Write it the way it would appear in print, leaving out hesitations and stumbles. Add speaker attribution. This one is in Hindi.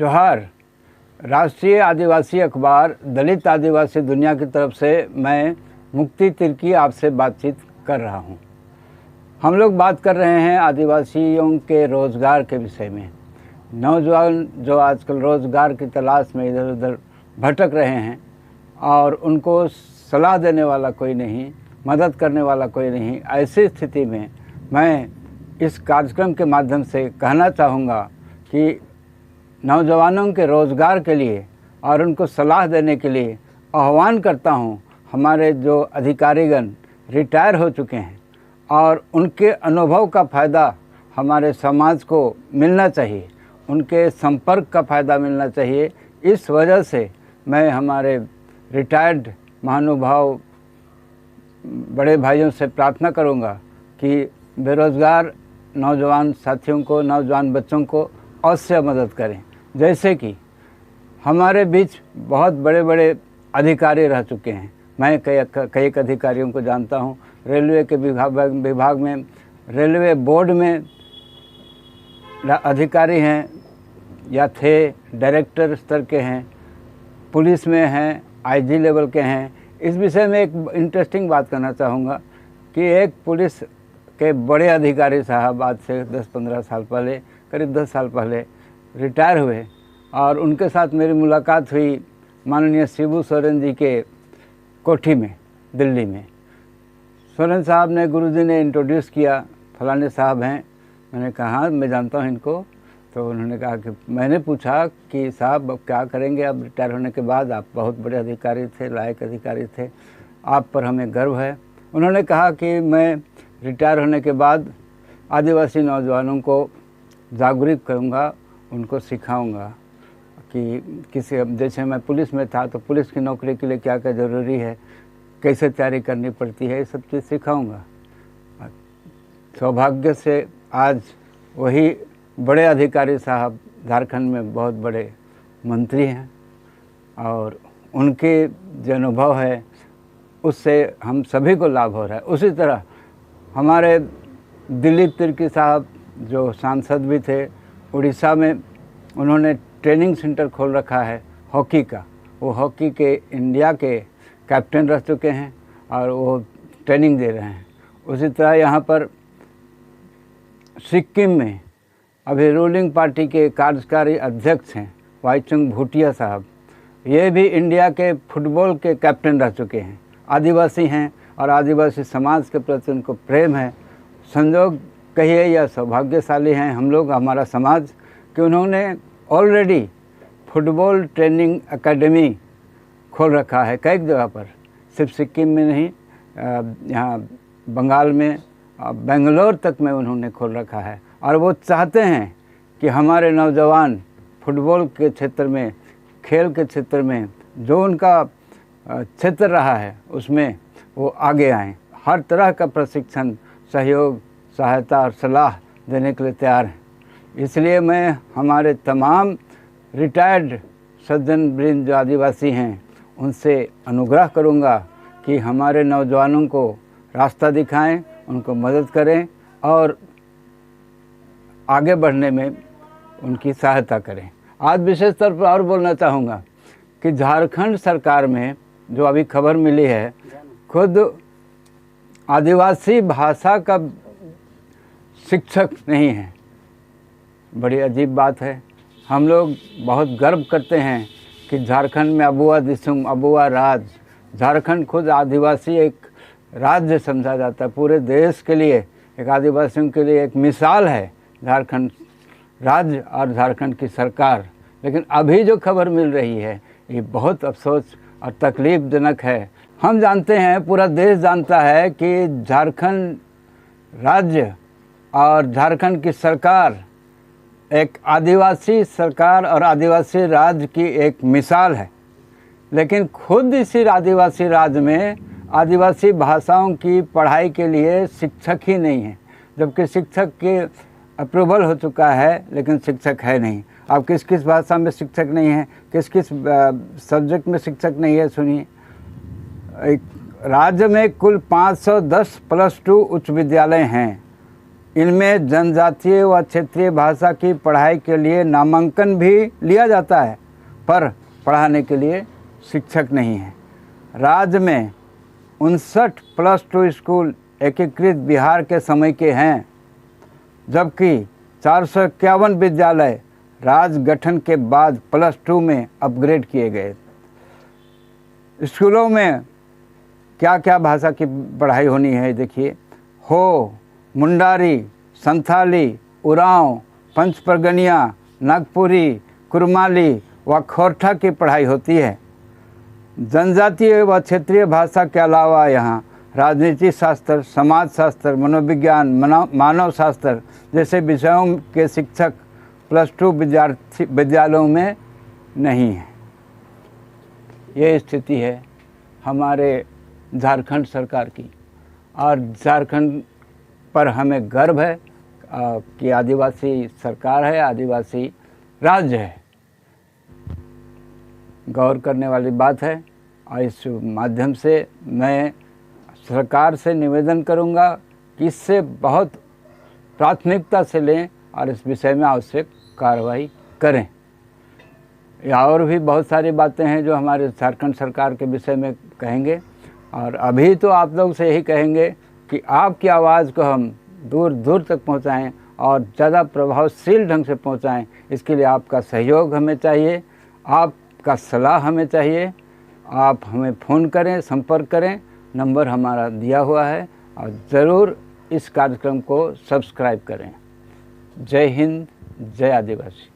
Speaker 1: जोहार। राष्ट्रीय आदिवासी अखबार दलित आदिवासी दुनिया की तरफ से मैं मुक्ति तिर्की आपसे बातचीत कर रहा हूं। हम लोग बात कर रहे हैं आदिवासियों के रोज़गार के विषय में। नौजवान जो आजकल रोज़गार की तलाश में इधर उधर भटक रहे हैं और उनको सलाह देने वाला कोई नहीं, मदद करने वाला कोई नहीं, ऐसी स्थिति में मैं इस कार्यक्रम के माध्यम से कहना चाहूँगा कि नौजवानों के रोज़गार के लिए और उनको सलाह देने के लिए आह्वान करता हूँ। हमारे जो अधिकारीगण रिटायर हो चुके हैं और उनके अनुभव का फ़ायदा हमारे समाज को मिलना चाहिए, उनके संपर्क का फ़ायदा मिलना चाहिए। इस वजह से मैं हमारे रिटायर्ड महानुभाव बड़े भाइयों से प्रार्थना करूँगा कि बेरोज़गार नौजवान साथियों को, नौजवान बच्चों को अवश्य मदद करें। जैसे कि हमारे बीच बहुत बड़े बड़े अधिकारी रह चुके हैं। मैं कई अधिकारियों को जानता हूं। रेलवे के विभाग में, रेलवे बोर्ड में अधिकारी हैं या थे, डायरेक्टर स्तर के हैं, पुलिस में हैं, आईजी लेवल के हैं। इस विषय में एक इंटरेस्टिंग बात करना चाहूँगा कि एक पुलिस के बड़े अधिकारी साहब आज से 10-15 साल पहले, करीब 10 साल पहले रिटायर हुए और उनके साथ मेरी मुलाकात हुई माननीय शिबू सोरेन जी के कोठी में, दिल्ली में। सोरेन साहब ने, गुरुजी ने इंट्रोड्यूस किया, फलाने साहब हैं। मैंने कहा मैं जानता हूँ इनको। तो उन्होंने कहा कि मैंने पूछा कि साहब अब क्या करेंगे, अब रिटायर होने के बाद? आप बहुत बड़े अधिकारी थे, लायक अधिकारी थे, आप पर हमें गर्व है। उन्होंने कहा कि मैं रिटायर होने के बाद आदिवासी नौजवानों को जागरूक करूँगा, उनको सिखाऊंगा कि जैसे मैं पुलिस में था तो पुलिस की नौकरी के लिए क्या क्या ज़रूरी है, कैसे तैयारी करनी पड़ती है, ये सब चीज़ सिखाऊंगा। सौभाग्य से आज वही बड़े अधिकारी साहब झारखंड में बहुत बड़े मंत्री हैं और उनके जो अनुभव है उससे हम सभी को लाभ हो रहा है। उसी तरह हमारे दिलीप तिर्की साहब जो सांसद भी थे, उड़ीसा में उन्होंने ट्रेनिंग सेंटर खोल रखा है हॉकी का। वो हॉकी के इंडिया के कैप्टन रह चुके हैं और वो ट्रेनिंग दे रहे हैं। उसी तरह यहाँ पर सिक्किम में अभी रूलिंग पार्टी के कार्यकारी अध्यक्ष हैं वाईचुंग भूटिया साहब। ये भी इंडिया के फुटबॉल के कैप्टन रह चुके हैं, आदिवासी हैं और आदिवासी समाज के प्रति उनको प्रेम है। संयोग कहिए या सौभाग्यशाली हैं हम लोग, हमारा समाज, कि उन्होंने ऑलरेडी फुटबॉल ट्रेनिंग एकेडमी खोल रखा है कई जगह पर, सिर्फ सिक्किम में नहीं, यहाँ बंगाल में, बेंगलोर तक में उन्होंने खोल रखा है। और वो चाहते हैं कि हमारे नौजवान फुटबॉल के क्षेत्र में, खेल के क्षेत्र में जो उनका क्षेत्र रहा है उसमें वो आगे आएँ। हर तरह का प्रशिक्षण, सहयोग, सहायता और सलाह देने के लिए तैयार हैं। इसलिए मैं हमारे तमाम रिटायर्ड सज्जन वृंद जो आदिवासी हैं उनसे अनुग्रह करूंगा कि हमारे नौजवानों को रास्ता दिखाएं, उनको मदद करें और आगे बढ़ने में उनकी सहायता करें। आज विशेष तौर पर और बोलना चाहूँगा कि झारखंड सरकार में जो अभी खबर मिली है, खुद आदिवासी भाषा का शिक्षक नहीं है। बड़ी अजीब बात है। हम लोग बहुत गर्व करते हैं कि झारखंड में अबुआ दिसुम, अबुआ राज, झारखंड खुद आदिवासी एक राज्य समझा जाता है। पूरे देश के लिए एक आदिवासियों के लिए एक मिसाल है झारखंड राज्य और झारखंड की सरकार। लेकिन अभी जो खबर मिल रही है ये बहुत अफसोस और तकलीफ़जनक है। हम जानते हैं, पूरा देश जानता है कि झारखंड राज्य और झारखंड की सरकार एक आदिवासी सरकार और आदिवासी राज्य की एक मिसाल है। लेकिन खुद इसी आदिवासी राज्य में आदिवासी भाषाओं की पढ़ाई के लिए शिक्षक ही नहीं है, जबकि शिक्षक के अप्रूवल हो चुका है लेकिन शिक्षक है नहीं। अब किस किस भाषा में शिक्षक नहीं है, किस किस सब्जेक्ट में शिक्षक नहीं है, सुनिए। राज्य में कुल 510 +2 उच्च विद्यालय हैं इनमें जनजातीय व क्षेत्रीय भाषा की पढ़ाई के लिए नामांकन भी लिया जाता है, पर पढ़ाने के लिए शिक्षक नहीं है। राज्य में 59 +2 स्कूल एकीकृत बिहार के समय के हैं, जबकि 451 विद्यालय राज्य गठन के बाद +2 में अपग्रेड किए गए। स्कूलों में क्या क्या भाषा की पढ़ाई होनी है देखिए। हो, मुंडारी, संथाली, उरांव, पंचपरगनिया, नागपुरी, कुरमाली व खोरठा की पढ़ाई होती है। जनजातीय व क्षेत्रीय भाषा के अलावा यहाँ राजनीति शास्त्र, समाज शास्त्र, मनोविज्ञान, मानव शास्त्र जैसे विषयों के शिक्षक +2 विद्यालयों में नहीं है। ये स्थिति है हमारे झारखंड सरकार की, और झारखंड पर हमें गर्व है कि आदिवासी सरकार है, आदिवासी राज्य है। गौर करने वाली बात है, और इस माध्यम से मैं सरकार से निवेदन करूंगा कि इससे बहुत प्राथमिकता से लें और इस विषय में आवश्यक कार्रवाई करें। और भी बहुत सारी बातें हैं जो हमारे झारखंड सरकार के विषय में कहेंगे, और अभी तो आप लोग से यही कहेंगे कि आपकी आवाज़ को हम दूर दूर तक पहुंचाएं और ज़्यादा प्रभावशील ढंग से पहुंचाएं। इसके लिए आपका सहयोग हमें चाहिए, आपका सलाह हमें चाहिए। आप हमें फ़ोन करें, संपर्क करें, नंबर हमारा दिया हुआ है, और ज़रूर इस कार्यक्रम को सब्सक्राइब करें। जय हिंद, जय आदिवासी।